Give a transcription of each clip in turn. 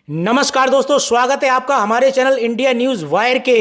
नमस्कार दोस्तों, स्वागत है आपका हमारे चैनल इंडिया न्यूज वायर के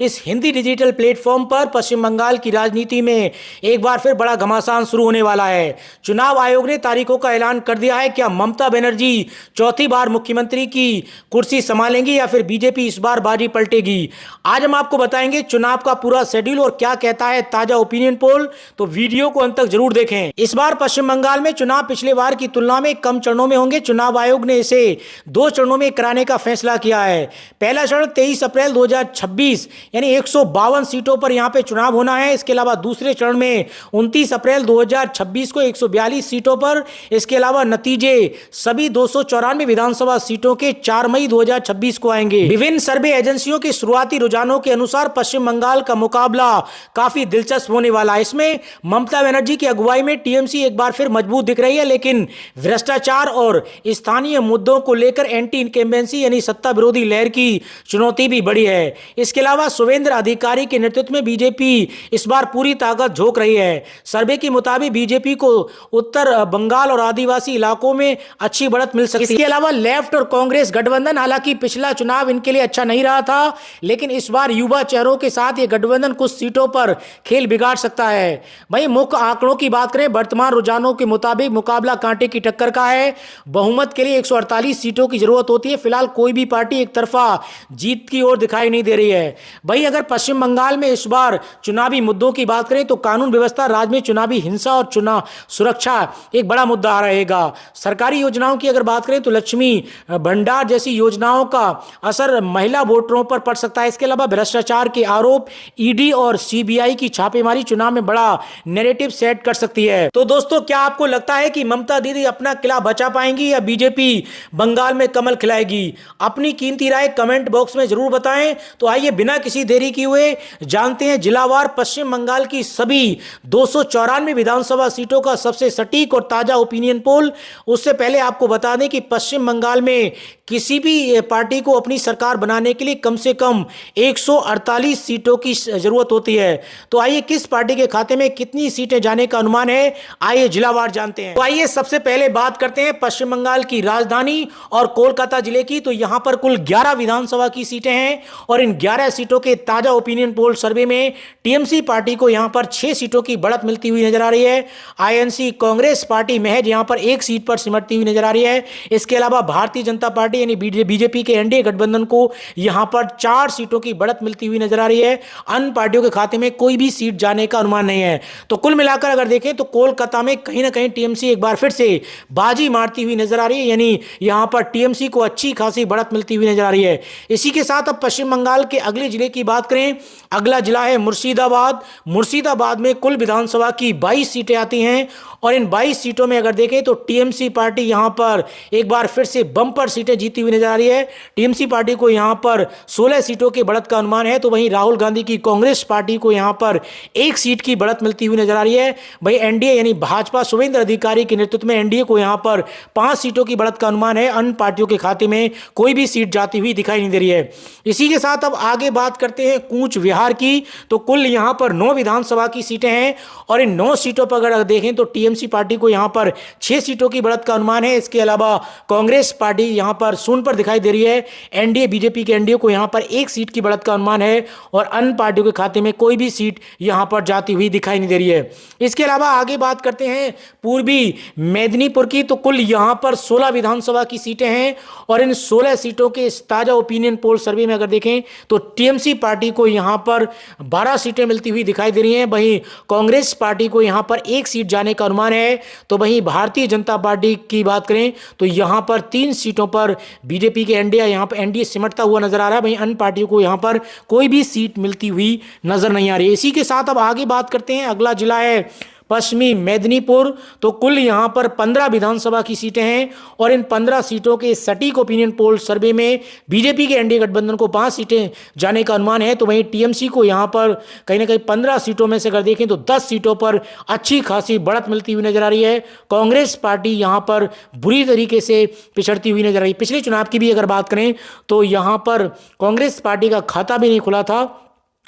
इस हिंदी डिजिटल प्लेटफॉर्म पर। पश्चिम बंगाल की राजनीति में एक बार फिर बड़ा घमासान शुरू होने वाला है। चुनाव आयोग ने तारीखों का ऐलान कर दिया है। क्या ममता बनर्जी चौथी बार मुख्यमंत्री की कुर्सी संभालेंगी या फिर बीजेपी इस बार बाजी पलटेगी? आज हम आपको बताएंगे चुनाव का पूरा शेड्यूल और क्या कहता है ताजा ओपिनियन पोल। तो वीडियो को अंत तक जरूर देखें। इस बार पश्चिम बंगाल में चुनाव पिछले बार की तुलना में कम चरणों में होंगे। चुनाव आयोग ने इसे 2 चरणों में कराने का फैसला किया है। पहला चरण 23 अप्रैल 2026 यानी 152 सीटों पर यहां पे चुनाव होना है। इसके अलावा दूसरे चरण में 29 अप्रैल 2026 को 142 सीटों पर। इसके अलावा नतीजे सभी 294 विधानसभा सीटों के 4 मई 2026 को आएंगे। विभिन्न सर्वे एजेंसियों के शुरुआती रुझानों के अनुसार पश्चिम बंगाल का मुकाबला काफी दिलचस्प होने वाला है। इसमें ममता बनर्जी की अगुवाई में टीएमसी एक बार फिर मजबूत दिख रही है, लेकिन भ्रष्टाचार और स्थानीय मुद्दों को लेकर एंटी इनकम्बेंसी यानी सत्ता विरोधी लहर की चुनौती भी बड़ी है। इसके अलावा शुभेंद्र अधिकारी के नेतृत्व में बीजेपी इस बार पूरी ताकत झोंक रही है। सर्वे के मुताबिक बीजेपी को उत्तर बंगाल और आदिवासी इलाकों में अच्छी बढ़त मिल सकती है। इसके अलावा लेफ्ट और कांग्रेस गठबंधन, हालांकि पिछला चुनाव इनके लिए अच्छा नहीं रहा था, लेकिन इस बार युवा चेहरों के साथ ये गठबंधन कुछ सीटों पर खेल बिगाड़ सकता है। वहीं मुख्य आंकड़ों की बात करें, वर्तमान रुझानों के मुताबिक मुकाबला कांटे की टक्कर का है। बहुमत के लिए 148 सीटों की जरूरत होती है। फिलहाल कोई भी पार्टी एक तरफा जीत की ओर दिखाई नहीं दे रही है। वहीं अगर पश्चिम बंगाल में इस बार चुनावी मुद्दों की बात करें तो कानून व्यवस्था, राज्य में चुनावी हिंसा और चुनाव सुरक्षा एक बड़ा मुद्दा रहेगा। सरकारी योजनाओं की अगर बात करें तो लक्ष्मी भंडार जैसी योजनाओं का असर महिला वोटरों पर पड़ सकता है। इसके अलावा भ्रष्टाचार के आरोप, ईडी और सीबीआई की छापेमारी चुनाव में बड़ा नैरेटिव सेट कर सकती है। तो दोस्तों, क्या आपको लगता है कि ममता दीदी अपना किला बचा पाएंगी या बीजेपी बंगाल में कमल खिलाएगी? अपनी कीमती राय कमेंट बॉक्स में जरूर बताएं। तो आइए बिना किसी देरी किए हुए जानते हैं जिलावार पश्चिम बंगाल की सभी 294 विधानसभा सीटों का सबसे सटीक और ताजा ओपिनियन पोल। उससे पहले आपको बता दें कि पश्चिम बंगाल में किसी भी पार्टी को अपनी सरकार बनाने के लिए कम से कम 148 सीटों की जरूरत होती है। तो आइए किस पार्टी के खाते में कितनी सीटें जाने का अनुमान है, आइए जिलावार जानते हैं। तो आइए सबसे पहले बात करते हैं पश्चिम बंगाल की राजधानी और कोलकाता जिले की। तो यहां पर कुल 11 विधानसभा की सीटें हैं और इन 11 सीटों के ताजा ओपिनियन पोल सर्वे में टीएमसी पार्टी को यहां पर 6 सीटों की बढ़त मिलती हुई नजर आ रही है। आईएनसी कांग्रेस पार्टी महज यहां पर 1 सीट पर सिमटती हुई नजर आ रही है। इसके अलावा भारतीय जनता पार्टी यानी बीजेपी के एनडीए गठबंधन को यहां पर 4 सीटों की बढ़त मिलती हुई नजर आ रही है। अन्य पार्टियों के खाते में कोई भी सीट जाने का अनुमान नहीं है। तो कुल मिलाकर अगर देखें तो कोलकाता में कहीं ना कहीं टीएमसी एक बार फिर से बाजी मारती हुई नजर आ रही है, यानी यहां पर टीएमसी को अच्छी खासी बढ़त मिलती हुई नजर आ रही है। इसी के साथ अब पश्चिम बंगाल के अगले जिले की बात करें, अगला जिला है मुर्शिदाबाद। मुर्शिदाबाद में कुल विधानसभा की 22 सीटें आती हैं और इन 22 सीटों में अगर देखें तो टीएमसी पार्टी यहां पर एक बार फिर से बम्पर सीटें जीती हुई नजर आ रही है। टीएमसी पार्टी को यहां पर 16 सीटों की बढ़त का अनुमान है। तो वहीं राहुल गांधी की कांग्रेस पार्टी को यहां पर 1 सीट की बढ़त मिलती हुई नजर आ रही है। वहीं एनडीए यानी भाजपा शुभेंद्र अधिकारी के नेतृत्व में एनडीए को यहां पर 5 सीटों की बढ़त का अनुमान है। अन्य पार्टियों के खाते में कोई भी सीट जाती हुई दिखाई नहीं दे रही है। इसी के साथ अब आगे बात करते हैं कूच विहार की। तो कुल यहां पर 9 विधानसभा की सीटें हैं और इन 9 सीटों पर अगर देखें तो टीएमसी पार्टी को यहां पर 6 सीटों की बढ़त का अनुमान है। इसके अलावा कांग्रेस पार्टी यहां पर शून्य पर दिखाई दे रही है। एनडीए बीजेपी के एनडीए को यहां पर 1 सीट की बढ़त का अनुमान है और अन्य पार्टियों के खाते में कोई भी सीट यहां पर जाती हुई दिखाई नहीं दे रही है। इसके अलावा आगे बात करते हैं पूर्वी मेदिनीपुर की। तो कुल यहां पर 16 विधानसभा की सीटें हैं और इन 16 सीटों के ताजा ओपिनियन पोल सर्वे में अगर देखें तो टीएमसी पार्टी को यहां पर 12 सीटें मिलती हुई दिखाई दे रही हैं। वहीं कांग्रेस पार्टी को यहां पर 1 सीट जाने का अनुमान है। तो वहीं भारतीय जनता पार्टी की बात करें तो यहां पर 3 सीटों पर बीजेपी के एनडीए यहां पर एनडीए सिमटता हुआ नजर आ रहा है। वहीं अन्य पार्टियों को यहां पर कोई भी सीट मिलती हुई नजर नहीं आ रही है। इसी के साथ अब आगे बात करते हैं, अगला जिला है पश्चिमी मेदिनीपुर। तो कुल यहां पर 15 विधानसभा की सीटें हैं और इन 15 सीटों के सटीक ओपिनियन पोल सर्वे में बीजेपी के एनडीए गठबंधन को 5 सीटें जाने का अनुमान है। तो वहीं टीएमसी को यहां पर कहीं ना कहीं 15 सीटों में से अगर देखें तो 10 सीटों पर अच्छी खासी बढ़त मिलती हुई नजर आ रही है। कांग्रेस पार्टी यहां पर बुरी तरीके से पिछड़ती हुई नजर आ रही है। पिछले चुनाव की भी अगर बात करें तो यहां पर कांग्रेस पार्टी का खाता भी नहीं खुला था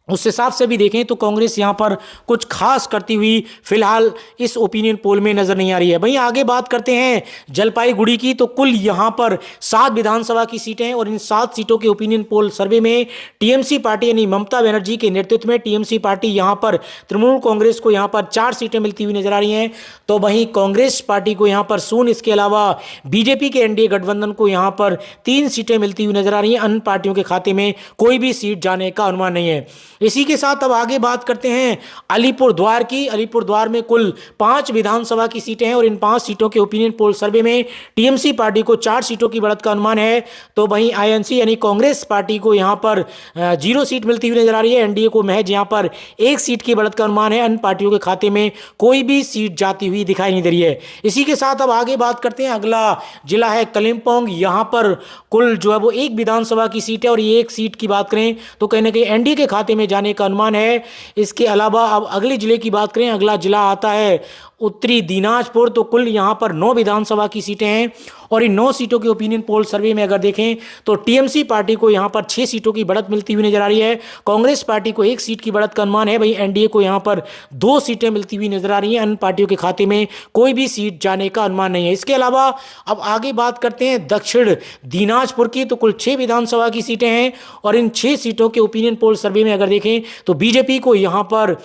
उस हिसाब से भी देखें तो कांग्रेस यहां पर कुछ खास करती हुई फिलहाल इस ओपिनियन पोल में नजर नहीं आ रही है। वहीं आगे बात करते हैं जलपाईगुड़ी की, तो कुल यहां पर 7 विधानसभा की सीटें हैं और इन 7 सीटों के ओपिनियन पोल सर्वे में टीएमसी पार्टी यानी ममता बनर्जी के नेतृत्व में टीएमसी पार्टी यहां पर तृणमूल कांग्रेस को यहां पर 4 सीटें मिलती हुई नजर आ रही हैं, तो वहीं कांग्रेस पार्टी को यहां पर शून्य, इसके अलावा बीजेपी के एनडीए गठबंधन को यहां पर 3 सीटें मिलती हुई नजर आ रही हैं। अन्य पार्टियों के खाते में कोई भी सीट जाने का अनुमान नहीं है। इसी के साथ अब आगे बात करते हैं अलीपुरद्वार की। अलीपुरद्वार में कुल 5 विधानसभा की सीटें हैं और इन 5 सीटों के ओपिनियन पोल सर्वे में टीएमसी पार्टी को 4 सीटों की बढ़त का अनुमान है, तो वहीं आईएनसी यानी कांग्रेस पार्टी को यहां पर 0 सीट मिलती हुई नजर आ रही है। एनडीए को महज यहां पर 1 सीट की बढ़त का अनुमान है। अन्य पार्टियों के खाते में कोई भी सीट जाती हुई दिखाई नहीं दे रही है। इसी के साथ अब आगे बात करते हैं, अगला जिला है कलिम्पोंग। यहां पर कुल जो है वो 1 विधानसभा की सीट है और ये 1 सीट की बात करें तो कहीं ना कहीं एनडीए के खाते में जाने का अनुमान है। इसके अलावा अब अगले जिले की बात करें, अगला जिला आता है उत्तरी दिनाजपुर, तो कुल यहां पर 9 विधानसभा की सीटें हैं और इन 9 सीटों के ओपिनियन पोल सर्वे में अगर देखें तो टीएमसी पार्टी को यहां पर 6 सीटों की बढ़त मिलती हुई नजर आ रही है। कांग्रेस पार्टी को 1 सीट की बढ़त का अनुमान है। वहीं एनडीए को यहां पर 2 सीटें मिलती हुई नजर आ रही हैं। अन्य पार्टियों के खाते में कोई भी सीट जाने का अनुमान नहीं है। इसके अलावा अब आगे बात करते हैं दक्षिण दिनाजपुर की, तो कुल 6 विधानसभा की सीटें हैं और इन 6 सीटों के ओपिनियन पोल सर्वे में अगर देखें तो बीजेपी को यहां पर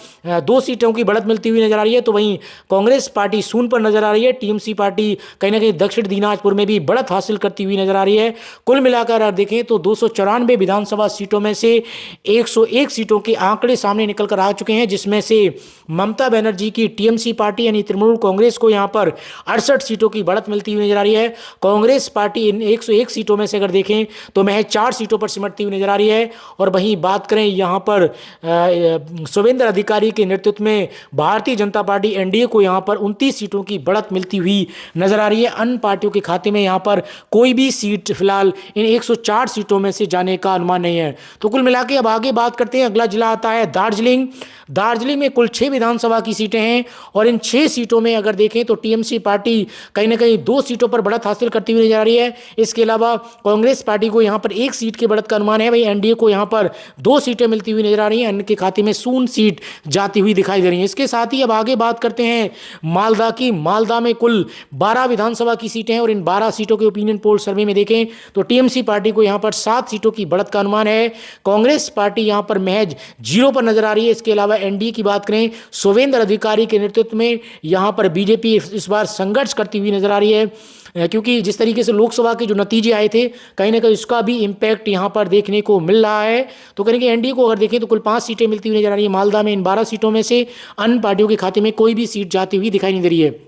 2 सीटों की बढ़त मिलती हुई नजर आ रही है, तो वहीं कांग्रेस पार्टी शून्य पर नजर आ रही है। टीएमसी पार्टी कहीं ना कहीं दक्षिण दिनाजपुर में भी बढ़त हासिल करती हुई नजर आ रही है। कुल मिलाकर आप देखें तो 294 विधानसभा सीटों में से 101 सीटों के आंकड़े सामने निकल कर आ चुके हैं, जिसमें से ममता बनर्जी की टीएमसी पार्टी यानी तृणमूल कांग्रेस को यहां पर 68 सीटों की बढ़त मिलती हुई नजर आ रही है। कांग्रेस पार्टी इन 101 सीटों में से अगर देखें तो महज 4 सीटों पर सिमटती हुई नजर आ रही है। और वहीं बात करें यहां पर शुभेंद्र अधिकारी के नेतृत्व में भारतीय जनता पार्टी एनडीए को यहां पर 29 सीटों की बढ़त मिलती हुई नजर आ रही है। अन्य पार्टियों के खाते में यहां पर कोई भी सीट फिलहाल इन 104 सीटों में से जाने का अनुमान नहीं है। तो कुल मिला के अब आगे बात करते हैं, अगला जिला आता है दार्जिलिंग। दार्जिलिंग में कुल 6 विधानसभा की सीटें हैं और इन 6 सीटों में अगर देखें तो टीएमसी पार्टी कहीं ना कहीं 2 सीटों पर बढ़त हासिल करती हुई नजर आ रही है। इसके अलावा कांग्रेस पार्टी को यहां पर 1 सीट की बढ़त का अनुमान है। वहीं एनडीए को यहां पर 2 सीटें मिलती हुई नजर आ रही हैं। अन्य के खाते में 0 सीट जाती हुई दिखाई दे रही है। इसके साथ ही अब आगे बात करते हैं मालदा की। मालदा में कुल 12 विधानसभा की सीटें हैं और इन 12 सीटों के ओपिनियन पोल सर्वे में देखें तो टीएमसी पार्टी को यहां पर 7 सीटों की बढ़त का अनुमान है। कांग्रेस पार्टी यहां पर महज 0 पर नजर आ रही है। इसके अलावा एनडीए की बात करें, शुभेंद्र अधिकारी के नेतृत्व में यहां पर बीजेपी इस बार संघर्ष करती हुई नजर आ रही है, क्योंकि जिस तरीके से लोकसभा के जो नतीजे आए थे कहीं ना कहीं उसका भी इम्पैक्ट यहां पर देखने को मिल रहा है। तो कहीं एनडीए को अगर देखें तो कुल 5 सीटें मिलती हुई नजर आ रही है मालदा में। इन 12 सीटों में से अन्य पार्टियों के खाते में कोई भी सीट जाती हुई दिखाई नहीं दे रही है।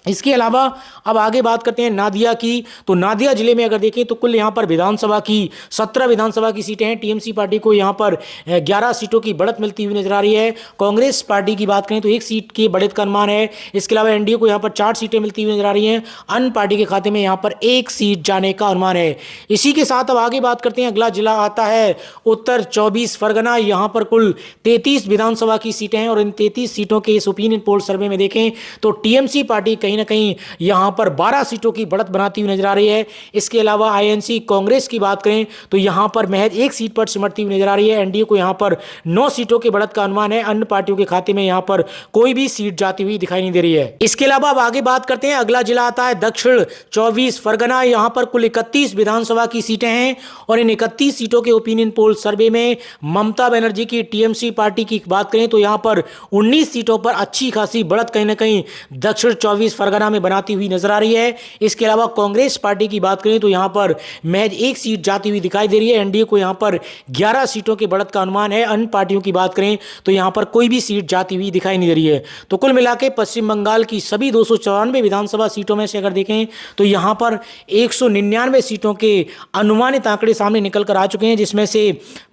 इसके अलावा अब आगे बात करते हैं नादिया की। तो नादिया जिले में अगर देखें तो कुल यहां पर विधानसभा की 17 विधानसभा की सीटें हैं। टीएमसी पार्टी को यहां पर 11 सीटों की बढ़त मिलती हुई नजर आ रही है। कांग्रेस पार्टी की बात करें तो 1 सीट की बढ़त का अनुमान है। इसके अलावा एनडीए को यहां पर 4 सीटें मिलती हुई नजर आ रही हैं। अन्य पार्टी के खाते में यहां पर 1 सीट जाने का अनुमान है। इसी के साथ अब आगे बात करते हैं, अगला जिला आता है उत्तर 24 परगना। यहां पर कुल 33 विधानसभा की सीटें हैं और इन 33 सीटों के इस ओपिनियन पोल सर्वे में देखें तो टीएमसी पार्टी कहीं ना कहीं यहां पर 12 सीटों की बढ़त बनाती हुई नजर आ रही है। इसके अलावा आईएनसी कांग्रेस की बात करें तो यहां पर महज 1 सीट पर सिमटती हुई नजर आ रही है। एनडीए को यहां पर 9 सीटों की बढ़त का अनुमान है। अन्य पार्टियों के खाते में यहां पर कोई भी सीट जाती हुई दिखाई नहीं दे रही है। इसके अलावा अब आगे बात करते हैं, अगला जिला आता है दक्षिण 24 परगना। यहां पर कुल 31 विधानसभा की सीटें हैं और इन 31 सीटों के ओपिनियन पोल सर्वे में ममता बनर्जी की टीएमसी पार्टी की बात करें तो यहां पर 19 सीटों पर अच्छी खासी बढ़त कहीं ना कहीं दक्षिण 24 परगना में बनाती हुई नजर आ रही है। इसके अलावा कांग्रेस पार्टी की बात करें तो यहां पर महज 1 सीट जाती हुई दिखाई दे रही है। एनडीए को यहां पर 11 सीटों की बढ़त का अनुमान है। अन्य पार्टियों की बात करें तो यहां पर कोई भी सीट जाती हुई दिखाई नहीं दे रही है। तो कुल मिलाकर पश्चिम बंगाल की सभी 294 विधानसभा सीटों में से अगर देखें तो यहां पर 199 सीटों के अनुमानित आंकड़े सामने निकल कर आ चुके हैं, जिसमें से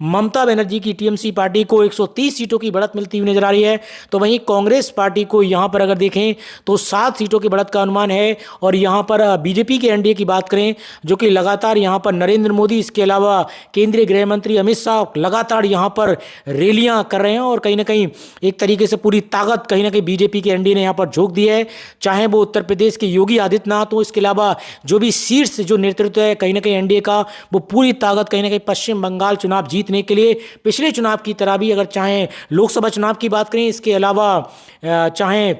ममता बनर्जी की टीएमसी पार्टी को 130 सीटों की बढ़त मिलती हुई नजर आ रही है। तो वहीं कांग्रेस पार्टी को यहां पर अगर देखें तो 7 सीटों की बढ़त का अनुमान है। और यहाँ पर बीजेपी के एनडीए की बात करें, जो कि लगातार यहाँ पर नरेंद्र मोदी, इसके अलावा केंद्रीय गृह मंत्री अमित शाह लगातार यहाँ पर रैलियां कर रहे हैं और कहीं ना कहीं एक तरीके से पूरी ताकत कहीं ना कहीं बीजेपी के एनडीए ने यहाँ पर झोंक दी है। चाहे वो उत्तर प्रदेश के योगी आदित्यनाथ हो, इसके अलावा जो भी शीर्ष जो नेतृत्व है कहीं ना कहीं एनडीए का, वो पूरी ताकत कहीं ना कहीं पश्चिम बंगाल चुनाव जीतने के लिए पिछले चुनाव की तरह भी, अगर चाहे लोकसभा चुनाव की बात करें, इसके अलावा चाहे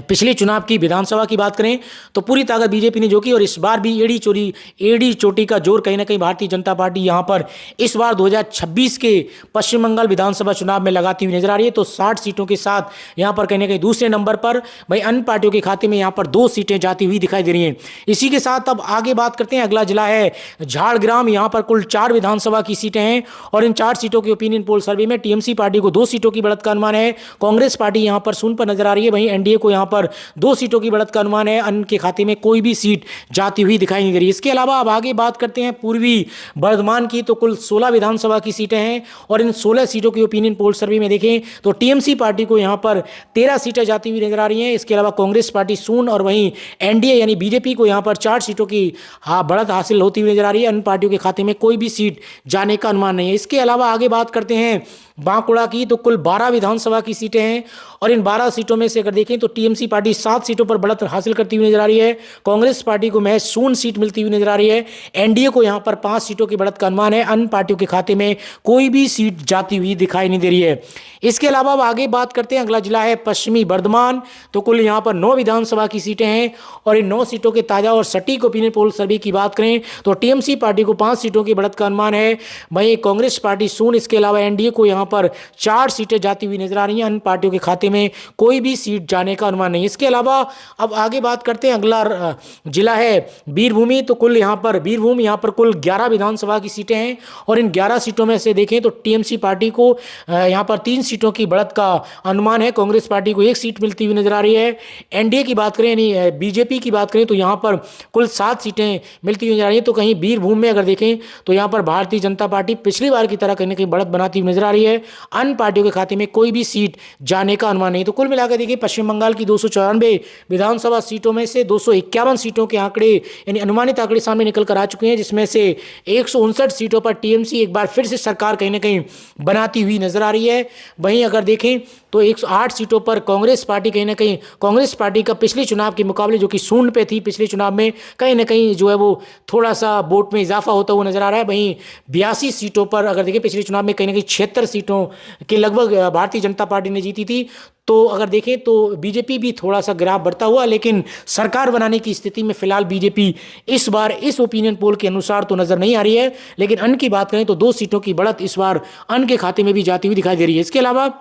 पिछले चुनाव की विधानसभा की बात करें, तो पूरी ताकत बीजेपी ने झोंकी। और इस बार भी एड़ी चोटी का जोर कहीं ना कहीं भारतीय जनता पार्टी यहां पर इस बार 2026 के पश्चिम बंगाल विधानसभा चुनाव में लगाती हुई नजर आ रही है। तो 60 सीटों के साथ यहां पर कहीं ना कहीं दूसरे नंबर पर भाई अन्य पार्टियों के खाते में यहां पर 2 सीटें जाती हुई दिखाई दे रही हैं। इसी के साथ अब आगे बात करते हैं, अगला जिला है झारग्राम। यहां पर कुल 4 विधानसभा की सीटें हैं और इन 4 सीटों के ओपिनियन पोल सर्वे में टीएमसी पार्टी को 2 सीटों की बढ़त का अनुमान है। कांग्रेस पार्टी यहां पर शून्य पर नजर आ रही है। वहीं एनडीए को पर 2 सीटों की बढ़त का अनुमान है। अन्य के खाते में कोई भी सीट जाती हुई दिखाई नहीं दे रही। इसके अलावा अब आगे बात करते हैं पूर्वी बर्धमान की, तो कुल 16 विधानसभा की सीटें हैं और इन 16 सीटों की ओपिनियन पोल सर्वे में देखें तो टीएमसी पार्टी को यहां पर 13 सीटें जाती हुई नजर आ रही हैं। इसके अलावा कांग्रेस पार्टी शून्य और वहीं एनडीए यानी बीजेपी को यहां पर 4 सीटों की बढ़त हासिल होती हुई नजर आ रही है। अन्य पार्टियों के खाते में कोई भी सीट जाने का अनुमान नहीं है। इसके अलावा आगे बात करते हैं बांकुड़ा की, तो कुल 12 विधानसभा की सीटें हैं और इन 12 सीटों में से अगर देखें तो टीएमसी पार्टी 7 सीटों पर बढ़त हासिल करती हुई नजर आ रही है। कांग्रेस पार्टी को महज 0 सीट मिलती हुई नजर आ रही है। एनडीए को यहां पर 5 सीटों की बढ़त का अनुमान है। अन्य पार्टियों के खाते में कोई भी सीट जाती हुई दिखाई नहीं दे रही है। इसके अलावा अब आगे बात करते हैं, अगला जिला है पश्चिमी बर्धमान। तो कुल यहां पर 9 विधानसभा की सीटें हैं और इन 9 सीटों के ताजा और सटीक ओपिनियन पोल सर्वे की बात करें तो टीएमसी पार्टी को 5 सीटों की बढ़त का अनुमान है। वहीं कांग्रेस पार्टी शून्य, इसके अलावा एनडीए को यहां पर 4 सीटें जाती हुई नजर आ रही हैं। अन्य पार्टियों के खाते में कोई भी सीट जाने का अनुमान नहीं है। इसके अलावा अब आगे बात करते हैं, अगला जिला है बीरभूमि। तो कुल यहां पर कुल 11 विधानसभा की सीटें हैं और इन 11 सीटों में से देखें तो टीएमसी पार्टी को यहां पर 3 सीटों की बढ़त का अनुमान है। कांग्रेस पार्टी को 1 सीट मिलती हुई नजर आ रही है। एनडीए की बात करें यानी बीजेपी की बात करें तो यहां पर कुल 7 सीटें मिलती हुई नजर आ रही है। तो कहीं बीरभूम में अगर देखें तो यहां पर भारतीय जनता पार्टी पिछली बार की तरह कहीं ना कहीं बढ़त बनाती हुई नजर आ रही है। अन्य पार्टियों के खाते में कोई भी सीट जाने का अनुमान नहीं। तो कुल मिलाकर देखिए पश्चिम बंगाल की 294 विधानसभा सीटों में से 251 सीटों के आंकड़े यानी अनुमानित आंकड़े सामने निकल कर आ चुके हैं, जिसमें से 159 सीटों पर टीएमसी एक बार फिर से सरकार कहीं ना कहीं बनाती हुई नजर आ रही है। वहीं अगर देखें तो 108 सीटों पर कांग्रेस पार्टी कहीं ना कहीं कांग्रेस पार्टी का पिछले चुनाव के मुकाबले जो कि शून्य पे थी पिछले चुनाव में, कहीं ना कहीं जो है वो थोड़ा सा वोट में इजाफा होता हुआ नजर आ रहा है। वहीं 82 सीटों पर अगर देखें पिछले चुनाव में कहीं ना कहीं 76 सीटों के लगभग भारतीय जनता पार्टी ने जीती थी। तो अगर देखें तो बीजेपी भी थोड़ा सा ग्राफ बढ़ता हुआ, लेकिन सरकार बनाने की स्थिति में फिलहाल बीजेपी इस बार इस ओपिनियन पोल के अनुसार तो नजर नहीं आ रही है। लेकिन अन्य की बात करें तो 2 सीटों की बढ़त इस बार अन्य के खाते में भी जाती हुई दिखाई दे रही है। इसके अलावा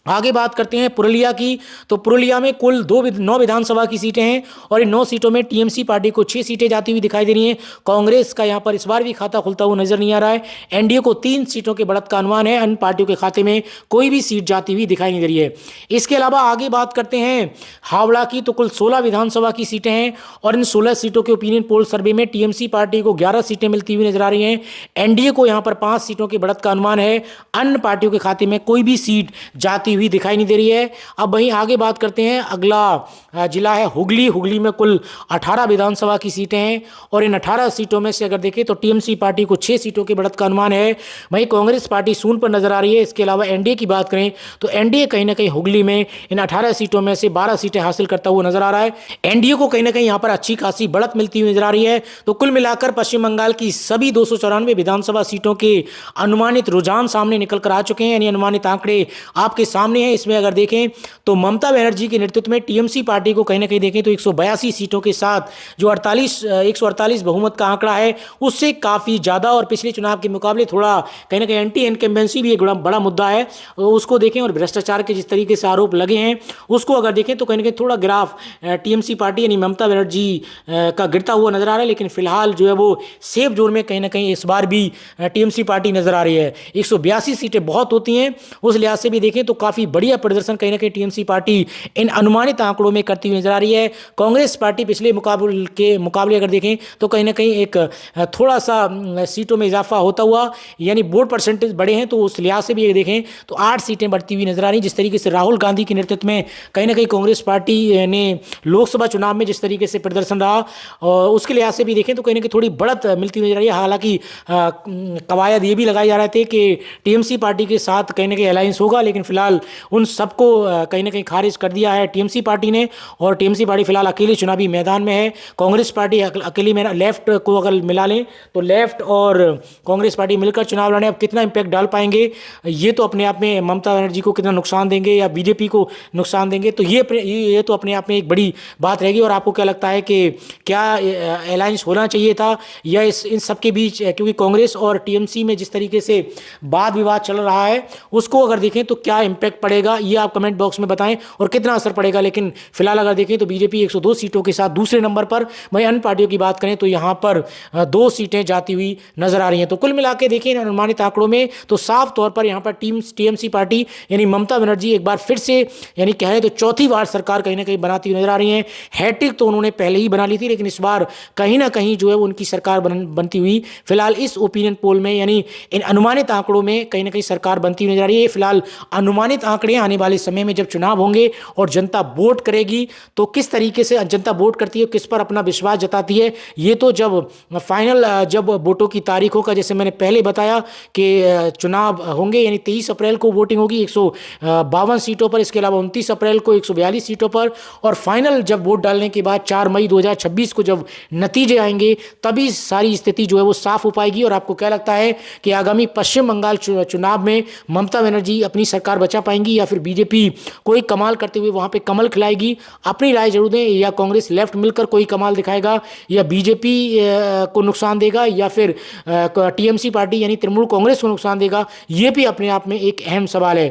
आगे बात करते हैं पुरुलिया की। तो पुरुलिया में कुल 9 विधानसभा की सीटें हैं और इन 9 सीटों में टीएमसी पार्टी को 6 सीटें जाती हुई दिखाई दे रही हैं। कांग्रेस का यहां पर इस बार भी खाता खुलता हुआ नजर नहीं आ रहा है। एनडीए को 3 सीटों के बढ़त का अनुमान है। अन्य पार्टियों के खाते में कोई भी सीट जाती हुई दिखाई नहीं दे रही है। इसके अलावा आगे बात करते हैं हावड़ा की। तो कुल 16 विधानसभा की सीटें हैं और इन 16 सीटों के ओपिनियन पोल सर्वे में टीएमसी पार्टी को 11 सीटें मिलती हुई नजर आ रही हैं। एनडीए को यहां पर 5 सीटों की बढ़त का अनुमान है। अन्य पार्टियों के खाते में कोई भी सीट जाती हुई दिखाई नहीं दे रही है। अब वहीं आगे बात करते हैं, अगला जिला है हुगली। हुगली में कुल 18 विधानसभा की सीटें हैं और इन 18 सीटों में से अगर देखें तो टीएमसी पार्टी को 6 सीटों की बढ़त का अनुमान है। वहीं कांग्रेस पार्टी शून्य पर नजर आ रही है। इसके अलावा एनडीए की बात करें तो एनडीए कहीं ना कहीं हुगली में इन 18 सीटों में से 12 सीटें हासिल करता हुआ नजर आ रहा है। एनडीए को कहीं ना कहीं यहां पर अच्छी खासी बढ़त मिलती हुई नजर आ रही है। तो कुल मिलाकर पश्चिम बंगाल की सभी 294 विधानसभा सीटों के अनुमानित रुझान सामने निकल कर आ चुके हैं, यानी अनुमानित आंकड़े आपके सामने हैं। इसमें अगर देखें तो ममता बनर्जी के नेतृत्व में टीएमसी पार्टी को कहीं ना कहीं देखें तो 182 सीटों के साथ जो 148 बहुमत का आंकड़ा है उससे काफी ज्यादा और पिछले चुनाव के मुकाबले थोड़ा कहीं ना कहीं एंटी इनकम्बेंसी भी एक बड़ा मुद्दा है, उसको देखें। और भ्रष्टाचार के जिस तरीके से आरोप लगे हैं उसको अगर देखें तो कहीं ना कहीं थोड़ा ग्राफ टीएमसी पार्टी यानी ममता बनर्जी का गिरता हुआ नजर आ रहा है। लेकिन फिलहाल जो है वो सेफ जोन में कहीं ना कहीं इस बार भी टीएमसी पार्टी नजर आ रही है। 182 सीटें बहुत होती हैं, उस लिहाज से भी देखें तो काफ़ी बढ़िया प्रदर्शन कहीं ना कहीं टीएमसी पार्टी इन अनुमानित आंकड़ों में करती हुई नजर आ रही है। कांग्रेस पार्टी पिछले मुकाबले अगर देखें तो कहीं ना कहीं एक थोड़ा सा सीटों में इजाफा होता हुआ, यानी वोट परसेंटेज बढ़े हैं, तो उस लिहाज से भी ये देखें तो 8 सीटें बढ़ती हुई नजर आ रही। जिस तरीके से राहुल गांधी के नेतृत्व में कहीं ना कहीं कांग्रेस पार्टी ने लोकसभा चुनाव में जिस तरीके से प्रदर्शन रहा, और उसके लिहाज से भी देखें तो कहीं ना कहीं थोड़ी बढ़त मिलती नजर आ रही है। हालांकि कवायद ये भी लगाए जा रहे थे कि टीएमसी पार्टी के साथ कहीं ना कहीं अलायंस होगा, लेकिन फिलहाल उन सबको कहीं ना कहीं खारिज कर दिया है टीएमसी पार्टी ने, और टीएमसी पार्टी फिलहाल अकेले चुनावी मैदान में है। कांग्रेस पार्टी अकेली में, लेफ्ट को अगर मिला लें तो लेफ्ट और कांग्रेस पार्टी मिलकर चुनाव लड़ने अब कितना इंपैक्ट डाल पाएंगे, ये तो अपने आप में ममता बनर्जी को कितना नुकसान देंगे या बीजेपी को नुकसान देंगे, तो ये तो अपने आप में एक बड़ी बात रहेगी। और आपको क्या लगता है कि क्या अलायंस होना चाहिए था या इन सब के बीच, क्योंकि कांग्रेस और टीएमसी में जिस तरीके से वाद विवाद चल रहा है उसको अगर देखें तो क्या इंपैक्ट पड़ेगा, ये आप कमेंट बॉक्स में बताएं और कितना असर पड़ेगा। लेकिन फिलहाल अगर देखें तो बीजेपी 102 सीटों के साथ दूसरे नंबर पर, वहीं अन्य पार्टियों की बात करें तो यहां पर 2 सीटें जाती हुई नजर आ रही हैं। तो कुल मिला के देखें अनुमानित आंकड़ों में तो साफ तौर पर यहां पर टीएमसी पार्टी यानी ममता बनर्जी एक बार फिर से, यानी कहें तो चौथी बार सरकार कहीं ना कहीं बनाती हुई नजर आ रही है। हैट्रिक तो उन्होंने पहले ही बना ली थी, लेकिन इस बार कहीं ना कहीं जो है उनकी सरकार बनती हुई फिलहाल इस ओपिनियन पोल में, यानी इन अनुमानित आंकड़ों में कहीं ना कहीं सरकार बनती हुई नजर आ रही है। फिलहाल अनुमानित आंकड़े आने वाले समय में जब चुनाव होंगे और जनता वोट करेगी तो किस तरीके से जनता वोट करती है, किस पर अपना विश्वास जताती है, ये तो जब फाइनल जब वोटों की तारीखों का, जैसे मैंने पहले बताया कि चुनाव होंगे यानी 23 अप्रैल को वोटिंग होगी 152 सीटों पर, इसके अलावा 29 अप्रैल को 142 सीटों पर, और फाइनल जब वोट डालने के बाद 4 मई 2026 को जब नतीजे आएंगे तभी सारी स्थिति जो है वो साफ हो पाएगी। और आपको क्या लगता है कि आगामी पश्चिम बंगाल चुनाव में ममता बनर्जी अपनी सरकार बचा पाएंगी या फिर बीजेपी कोई कमाल करते हुए वहां पे कमल खिलाएगी? अपनी राय जरूर दें। या कांग्रेस लेफ्ट मिलकर कोई कमाल दिखाएगा, या बीजेपी को नुकसान देगा, या फिर टीएमसी पार्टी यानी तृणमूल कांग्रेस को नुकसान देगा, ये भी अपने आप में एक अहम सवाल है।